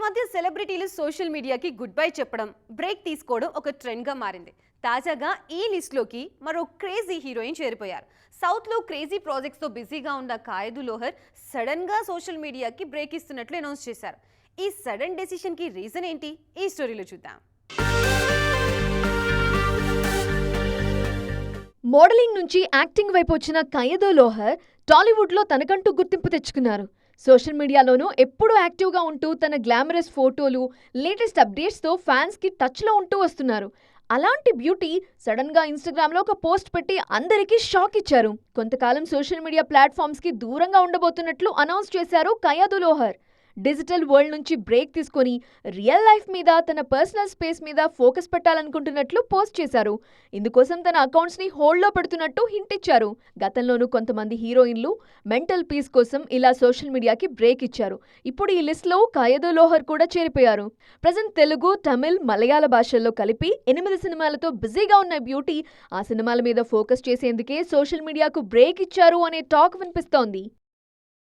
మధ్య సెలబ్రిటీలు సోషల్ మీడియాకి గుడ్ బై చెప్పడం, బ్రేక్ తీసుకోవడం ఒక ట్రెండ్గా మారింది. తాజాగా ఈ లిస్ట్లోకి మరో క్రేజీ హీరోయిన్ చేరిపోయారు. సౌత్లో క్రేజీ ప్రాజెక్ట్స్తో బిజీగా ఉన్న కాయదు లోహర్ సడన్గా సోషల్ మీడియాకి బ్రేక్ ఇస్తున్నట్లు అనౌన్స్ చేశారు. ఈ సడన్ డెసిషన్కి రీజన్ ఏంటి? ఈ స్టోరీలో చూద్దాం. మోడలింగ్ నుంచి యాక్టింగ్ వైపు వచ్చిన కాయదు లోహర్ టాలీవుడ్లో తనకంటూ గుర్తింపు తెచ్చుకున్నారు. సోషల్ మీడియాలోనూ ఎప్పుడూ యాక్టివ్గా ఉంటూ తన గ్లామరస్ ఫోటోలు, లేటెస్ట్ అప్డేట్స్తో ఫ్యాన్స్కి టచ్లో ఉంటూ వస్తున్నారు. అలాంటి బ్యూటీ సడన్గా ఇన్స్టాగ్రామ్లో ఒక పోస్ట్ పెట్టి అందరికీ షాక్ ఇచ్చారు. కొంతకాలం సోషల్ మీడియా ప్లాట్ఫామ్స్కి దూరంగా ఉండబోతున్నట్లు అనౌన్స్ చేశారు కాయదు లోహర్. డిజిటల్ వరల్డ్ నుంచి బ్రేక్ తీసుకొని రియల్ లైఫ్ మీద, తన పర్సనల్ స్పేస్ మీద ఫోకస్ పెట్టాలనుకుంటున్నట్లు పోస్ట్ చేశారు. ఇందుకోసం తన అకౌంట్స్ని హోల్డ్లో పెడుతున్నట్టు హింట్ ఇచ్చారు. గతంలోనూ కొంతమంది హీరోయిన్లు మెంటల్ పీస్ కోసం ఇలా సోషల్ మీడియాకి బ్రేక్ ఇచ్చారు. ఇప్పుడు ఈ లిస్ట్లో కాయదు లోహర్ కూడా చేరిపోయారు. ప్రజెంట్ తెలుగు, తమిళ్, మలయాళ భాషల్లో కలిపి 8 సినిమాలతో బిజీగా ఉన్న బ్యూటీ ఆ సినిమాల మీద ఫోకస్ చేసేందుకే సోషల్ మీడియాకు బ్రేక్ ఇచ్చారు అనే టాక్ వినిపిస్తోంది.